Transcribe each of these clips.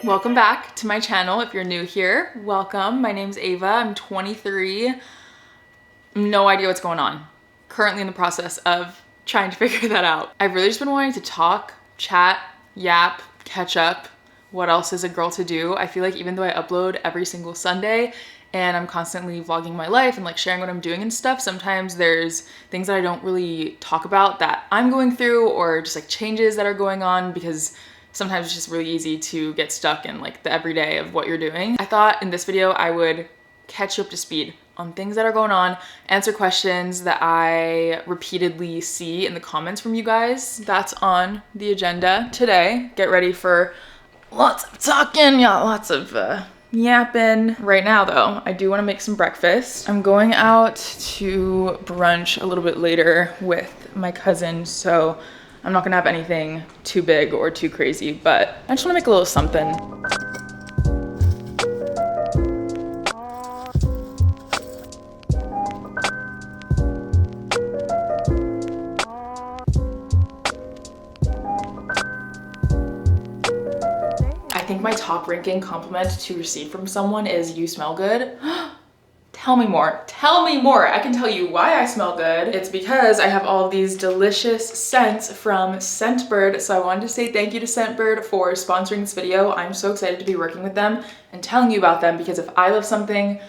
Welcome back to my channel. If you're new here, welcome. My name's Ava. I'm 23. No idea what's going on. Currently in the process of trying to figure that out. I've really just been wanting to talk, chat, yap, catch up. What else is a girl to do? I feel like even though I upload every single Sunday and I'm constantly vlogging my life and like sharing what I'm doing and stuff, sometimes there's things that I don't really talk about that I'm going through, or just like changes that are going on, because sometimes it's just really easy to get stuck in like the everyday of what you're doing. I thought in this video I would catch you up to speed on things that are going on, answer questions that I repeatedly see in the comments from you guys. That's on the agenda today. Get ready for lots of talking, yeah, lots of yapping. Right now though, I do want to make some breakfast. I'm going out to brunch a little bit later with my cousin, so I'm not gonna have anything too big or too crazy, but I just wanna make a little something. I think my top ranking compliment to receive from someone is "you smell good." Tell me more. Tell me more. I can tell you why I smell good. It's because I have all of these delicious scents from Scentbird. So I wanted to say thank you to Scentbird for sponsoring this video. I'm so excited to be working with them and telling you about them, because if I love something,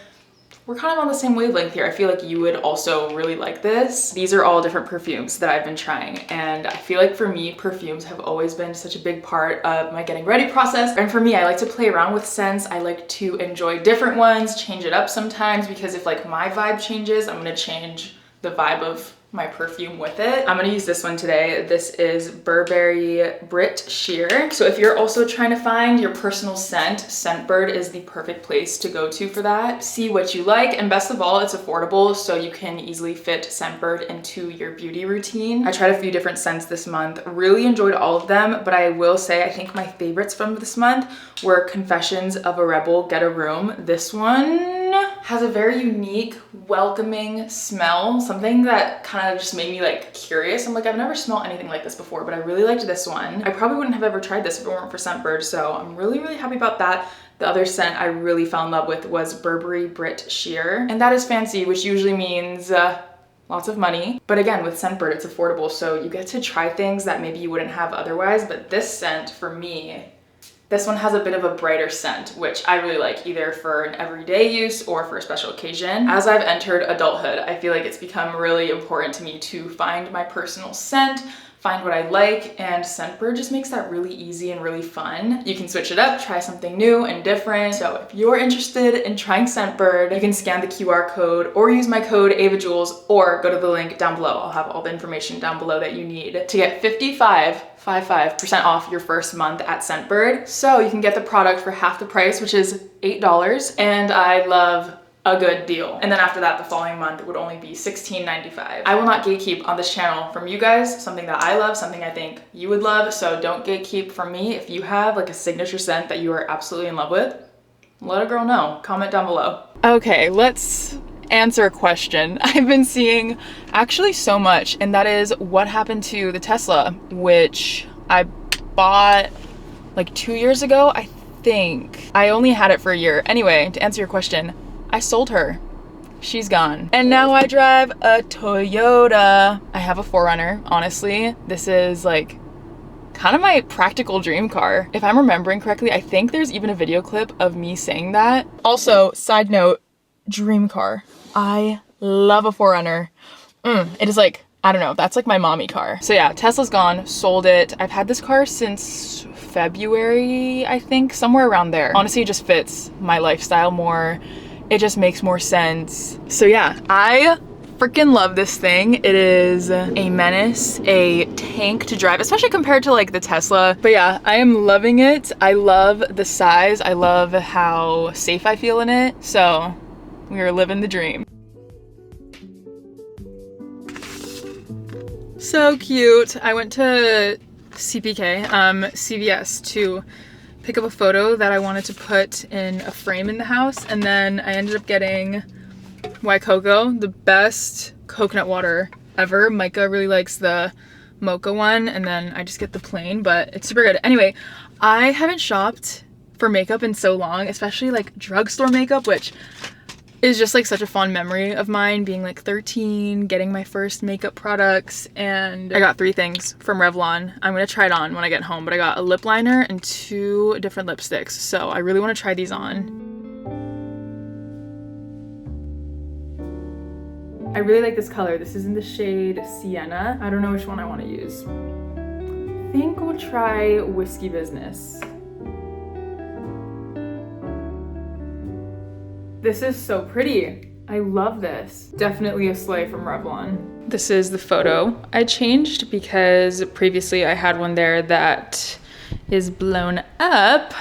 we're kind of on the same wavelength here. I feel like you would also really like this. These are all different perfumes that I've been trying, and I feel like for me, perfumes have always been such a big part of my getting ready process. And for me, I like to play around with scents. I like to enjoy different ones, change it up sometimes, because if like my vibe changes, I'm gonna change the vibe of my perfume with it. I'm gonna use this one today. This is Burberry Brit Sheer. So if you're also trying to find your personal scent, Scentbird is the perfect place to go to for that. See what you like, and best of all, it's affordable, so you can easily fit Scentbird into your beauty routine. I tried a few different scents this month, really enjoyed all of them, but I will say I think my favorites from this month were Confessions of a Rebel, Get a Room. This one has a very unique, welcoming smell, something that kind of just made me like curious. I'm like, I've never smelled anything like this before, but I really liked this one. I probably wouldn't have ever tried this if it weren't for Scentbird, so I'm really happy about that. The other scent I really fell in love with was Burberry Brit Sheer, and that is fancy, which usually means lots of money. But again, with Scentbird, it's affordable, so you get to try things that maybe you wouldn't have otherwise. But this scent, for me, this one has a bit of a brighter scent, which I really like, either for an everyday use or for a special occasion. As I've entered adulthood, I feel like it's become really important to me to find my personal scent, find what I like, and Scentbird just makes that really easy and really fun. You can switch it up, try something new and different. So if you're interested in trying Scentbird, you can scan the QR code or use my code AvaJules, or go to the link down below. I'll have all the information down below that you need to get 55% off your first month at Scentbird. So you can get the product for half the price, which is $8, and I love a good deal. And then after that, the following month would only be $16.95. I will not gatekeep on this channel from you guys, something that I love, something I think you would love, so don't gatekeep from me. If you have like a signature scent that you are absolutely in love with, let a girl know. Comment down below. Okay, let's answer a question I've been seeing actually so much, and that is what happened to the Tesla, which I bought like 2 years ago, I think. I only had it for a year. Anyway, to answer your question, I sold her. She's gone. And now I drive a Toyota. I have a 4Runner, honestly. This is like kind of my practical dream car. If I'm remembering correctly, I think there's even a video clip of me saying that. Also, side note, dream car. I love a 4Runner. It is like, I don't know, that's like my mommy car. So yeah, Tesla's gone, sold it. I've had this car since February, I think, somewhere around there. Honestly, it just fits my lifestyle more. It just makes more sense. So yeah, I freaking love this thing. It is a menace, a tank to drive, especially compared to like the Tesla. But yeah, I am loving it. I love the size. I love how safe I feel in it. So we are living the dream. So cute. I went to CVS to pick up a photo that I wanted to put in a frame in the house, and then I ended up getting Waikoko, the best coconut water ever. Micah really likes the mocha one, and then I just get the plain, but it's super good. Anyway, I haven't shopped for makeup in so long, especially like drugstore makeup, which is just like such a fond memory of mine, being like 13, getting my first makeup products. And I got 3 things from Revlon. I'm gonna try it on when I get home, but I got a lip liner and 2 different lipsticks. So I really wanna try these on. I really like this color. This is in the shade Sienna. I don't know which one I wanna use. I think we'll try Whiskey Business. This is so pretty. I love this. Definitely a slay from Revlon. This is the photo I changed because previously I had one there that is blown up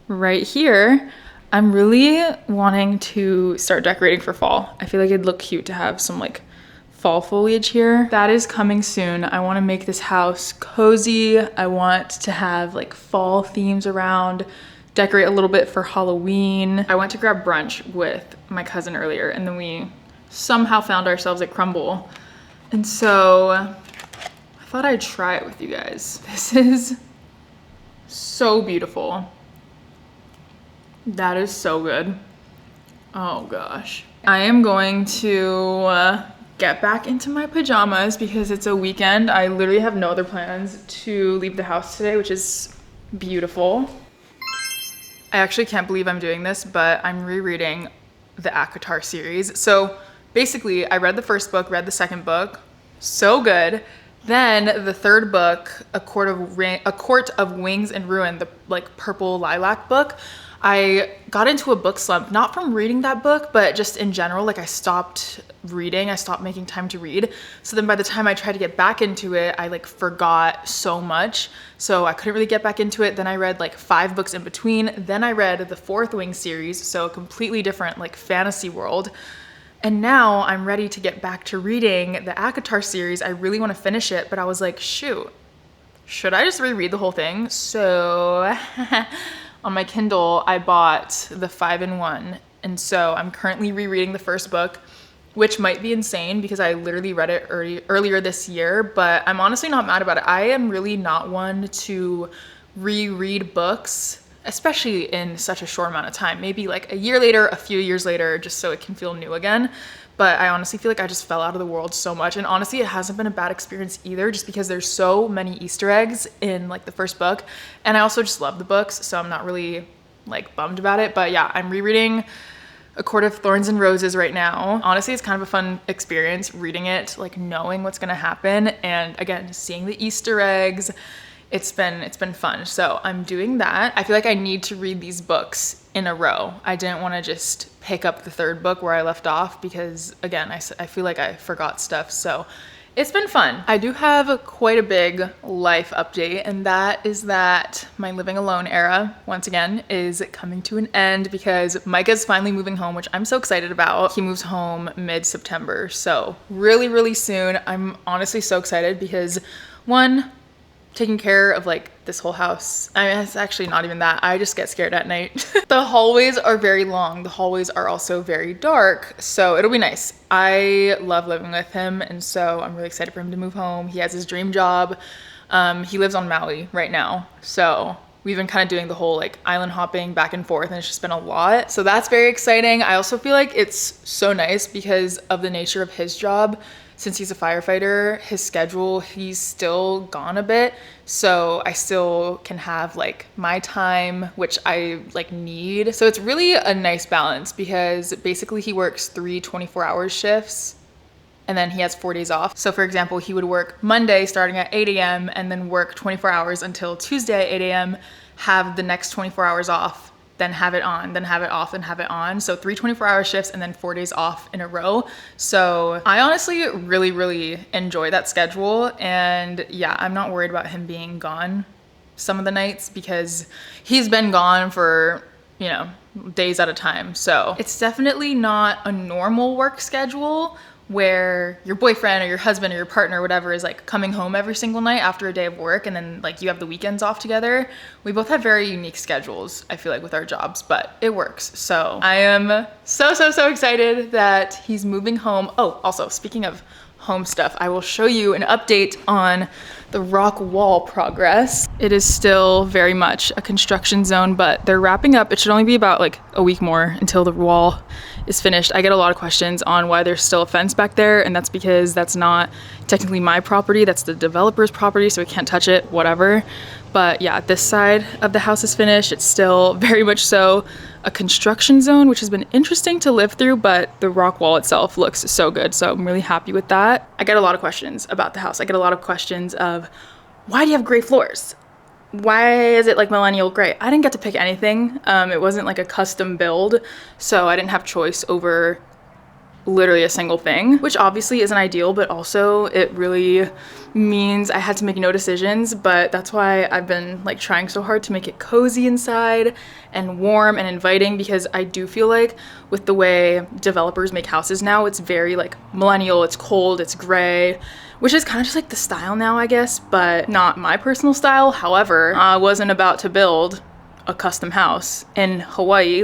right here. I'm really wanting to start decorating for fall. I feel like it'd look cute to have some like fall foliage here. That is coming soon. I want to make this house cozy. I want to have like fall themes around, decorate a little bit for Halloween. I went to grab brunch with my cousin earlier and then we somehow found ourselves at Crumble. And so I thought I'd try it with you guys. This is so beautiful. That is so good. Oh gosh. I am going to get back into my pajamas because it's a weekend. I literally have no other plans to leave the house today, which is beautiful. I actually can't believe I'm doing this, but I'm rereading the ACOTAR series. So basically I read the first book, read the second book, so good. Then the third book, A Court of Wings and Ruin, the like purple lilac book, I got into a book slump, not from reading that book, but just in general, like I stopped reading, I stopped making time to read. So then by the time I tried to get back into it, I like forgot so much. So I couldn't really get back into it. Then I read like 5 books in between. Then I read the Fourth Wing series, so a completely different like fantasy world. And now I'm ready to get back to reading the ACOTAR series. I really want to finish it, but I was like, shoot, should I just reread the whole thing? So on my Kindle, I bought the 5-in-1. And so I'm currently rereading the first book, which might be insane because I literally read it earlier this year, but I'm honestly not mad about it. I am really not one to reread books, especially in such a short amount of time. Maybe like a year later, a few years later, just so it can feel new again. But I honestly feel like I just fell out of the world so much. And honestly, it hasn't been a bad experience either, just because there's so many Easter eggs in like the first book. And I also just love the books, so I'm not really like bummed about it. But yeah, I'm rereading A Court of Thorns and Roses right now. Honestly, it's kind of a fun experience reading it, like knowing what's gonna happen. And again, seeing the Easter eggs. It's been fun. So I'm doing that. I feel like I need to read these books in a row. I didn't want to just pick up the third book where I left off because again, I feel like I forgot stuff. So it's been fun. I do have quite a big life update, and that is that my living alone era, once again, is coming to an end because Micah's finally moving home, which I'm so excited about. He moves home mid-September. So really, really soon. I'm honestly so excited because one, taking care of like this whole house. I mean, it's actually not even that. I just get scared at night. The hallways are very long. The hallways are also very dark. So it'll be nice. I love living with him. And so I'm really excited for him to move home. He has his dream job. He lives on Maui right now. So we've been kind of doing the whole like island hopping back and forth, and it's just been a lot. So that's very exciting. I also feel like it's so nice because of the nature of his job. Since he's a firefighter, his schedule, he's still gone a bit. So I still can have like my time, which I like need. So it's really a nice balance because basically he works 3 24-hour shifts and then he has 4 days off. So for example, he would work Monday starting at 8 a.m. and then work 24 hours until Tuesday at 8 a.m., have the next 24 hours off, then have it on, then have it off, and have it on. So 3 24-hour shifts and then 4 days off in a row. So I honestly really, really enjoy that schedule. And yeah, I'm not worried about him being gone some of the nights because he's been gone for, you know, days at a time. So it's definitely not a normal work schedule where your boyfriend or your husband or your partner or whatever is like coming home every single night after a day of work and then like you have the weekends off together. We both have very unique schedules, I feel like, with our jobs, but it works. So I am so excited that he's moving home. Oh, also speaking of home stuff, I will show you an update on the rock wall progress. It is still very much a construction zone, but they're wrapping up. It should only be about like a week more until the wall is finished. I get a lot of questions on why there's still a fence back there, and that's because that's not technically my property, that's the developer's property, so we can't touch it, whatever. But yeah, this side of the house is finished. It's still very much so a construction zone, which has been interesting to live through, but the rock wall itself looks so good, so I'm really happy with that. I get a lot of questions about the house. I get a lot of questions of, why do you have gray floors? Why is it like millennial gray? I didn't get to pick anything. It wasn't like a custom build, so I didn't have choice over literally a single thing, which obviously isn't ideal, but also it really means I had to make no decisions. But that's why I've been like trying so hard to make it cozy inside and warm and inviting, because I do feel like with the way developers make houses now, it's very like millennial, it's cold, it's gray, which is kind of just like the style now, I guess, but not my personal style. However, I wasn't about to build a custom house in Hawaii,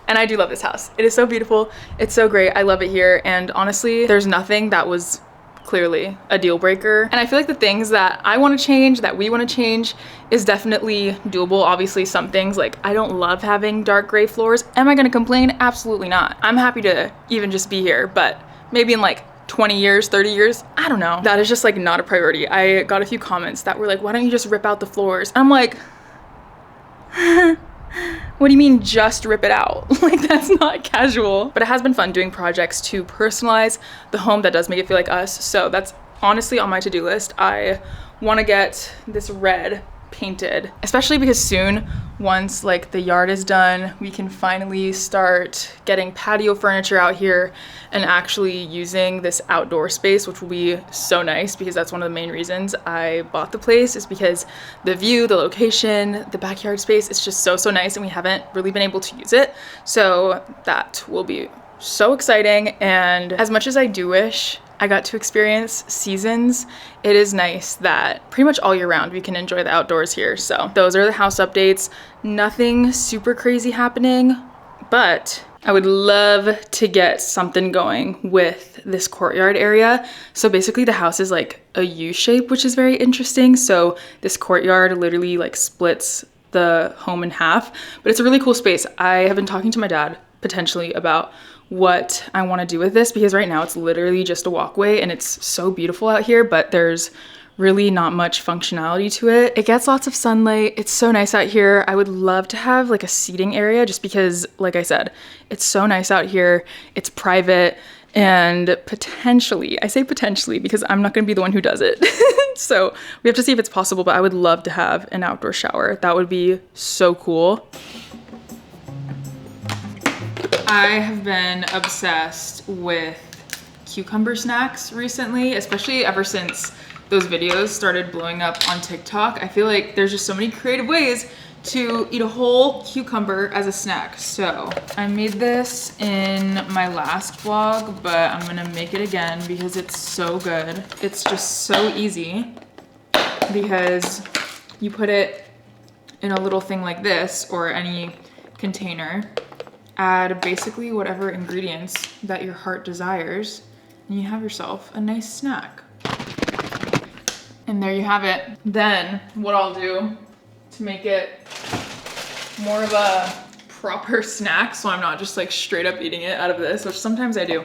and I do love this house. It is so beautiful. It's so great. I love it here. And honestly, there's nothing that was clearly a deal breaker. And I feel like the things that I want to change, that we want to change, is definitely doable. Obviously, some things like I don't love having dark gray floors. Am I going to complain? Absolutely not. I'm happy to even just be here, but maybe in like 20 years, 30 years, I don't know. That is just like not a priority. I got a few comments that were like, why don't you just rip out the floors? I'm like, what do you mean just rip it out? Like, that's not casual. But it has been fun doing projects to personalize the home that does make it feel like us. So that's honestly on my to-do list. I want to get this red painted, especially because soon, once like the yard is done, we can finally start getting patio furniture out here and actually using this outdoor space, which will be so nice, because that's one of the main reasons I bought the place, is because the view, the location, the backyard space, it's just so nice, and we haven't really been able to use it. So that will be so exciting. And as much as I do wish I got to experience seasons, it is nice that pretty much all year round we can enjoy the outdoors here. So those are the house updates. Nothing super crazy happening, but I would love to get something going with this courtyard area. So basically the house is like a U shape, which is very interesting. So this courtyard literally like splits the home in half, but it's a really cool space. I have been talking to my dad potentially about what I want to do with this, because right now it's literally just a walkway and it's so beautiful out here, but there's really not much functionality to it. It gets lots of sunlight. It's so nice out here. I would love to have like a seating area, just because, like I said, it's so nice out here. It's private, and potentially, I say potentially because I'm not going to be the one who does it. So we have to see if it's possible, but I would love to have an outdoor shower. That would be so cool. I have been obsessed with cucumber snacks recently, especially ever since those videos started blowing up on TikTok. I feel like there's just so many creative ways to eat a whole cucumber as a snack. So I made this in my last vlog, but I'm gonna make it again because it's so good. It's just so easy because you put it in a little thing like this or any container. Add basically whatever ingredients that your heart desires, and you have yourself a nice snack. And there you have it. Then what I'll do to make it more of a proper snack, so I'm not just like straight up eating it out of this, which sometimes I do.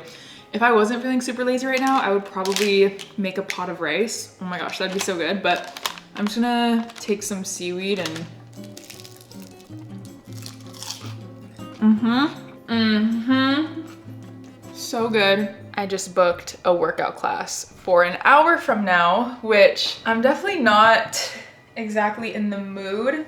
If I wasn't feeling super lazy right now, I would probably make a pot of rice. Oh my gosh, that'd be so good. But I'm just gonna take some seaweed and so good. I just booked a workout class for an hour from now, which I'm definitely not exactly in the mood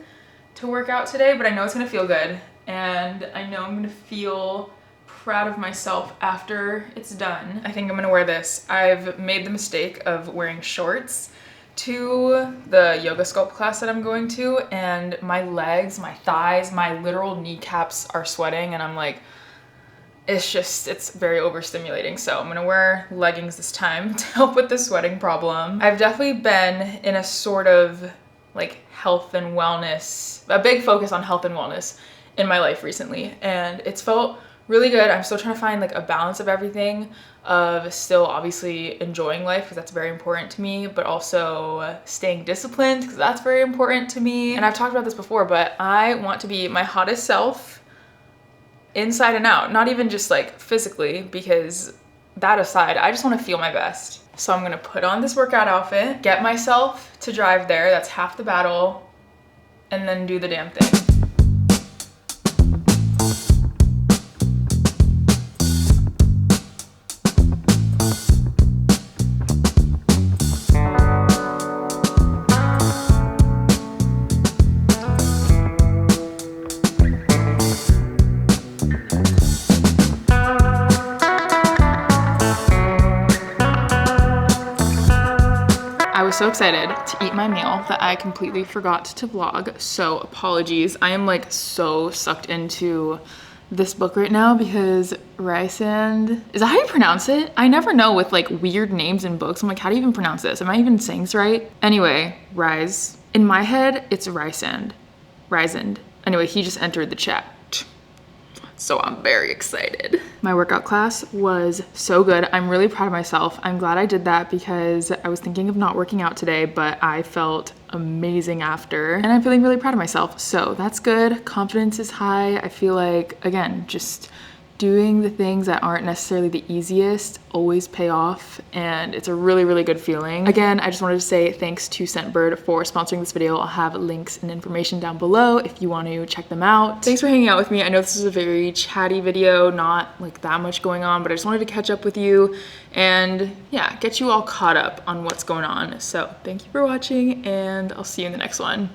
to work out today, but I know it's gonna feel good. And I know I'm gonna feel proud of myself after it's done. I think I'm gonna wear this. I've made the mistake of wearing shorts to the yoga sculpt class that I'm going to, and my legs, my thighs, my literal kneecaps are sweating, and I'm like, it's very overstimulating. So I'm gonna wear leggings this time to help with the sweating problem. I've definitely been in a sort of like health and wellness, a big focus on health and wellness in my life recently, and it's felt really good. I'm still trying to find like a balance of everything, of still obviously enjoying life because that's very important to me, but also staying disciplined because that's very important to me. And I've talked about this before, but I want to be my hottest self inside and out, not even just like physically, because that aside, I just want to feel my best. So I'm gonna put on this workout outfit, get myself to drive there, that's half the battle, and then do the damn thing. I was so excited to eat my meal that I completely forgot to vlog, so apologies. I am like so sucked into this book right now because Rysand, is that how you pronounce it? I never know with like weird names in books. I'm like, how do you even pronounce this? Am I even saying this right? Anyway, Rise. In my head, it's Rysand. Anyway, he just entered the chat. So I'm very excited. My workout class was so good. I'm really proud of myself. I'm glad I did that because I was thinking of not working out today, but I felt amazing after, and I'm feeling really proud of myself. So that's good. Confidence is high. I feel like, again, just doing the things that aren't necessarily the easiest always pay off, and it's a really, really good feeling. Again, I just wanted to say thanks to Scentbird for sponsoring this video. I'll have links and information down below if you want to check them out. Thanks for hanging out with me. I know this is a very chatty video, not like that much going on, but I just wanted to catch up with you and yeah, get you all caught up on what's going on. So thank you for watching, and I'll see you in the next one.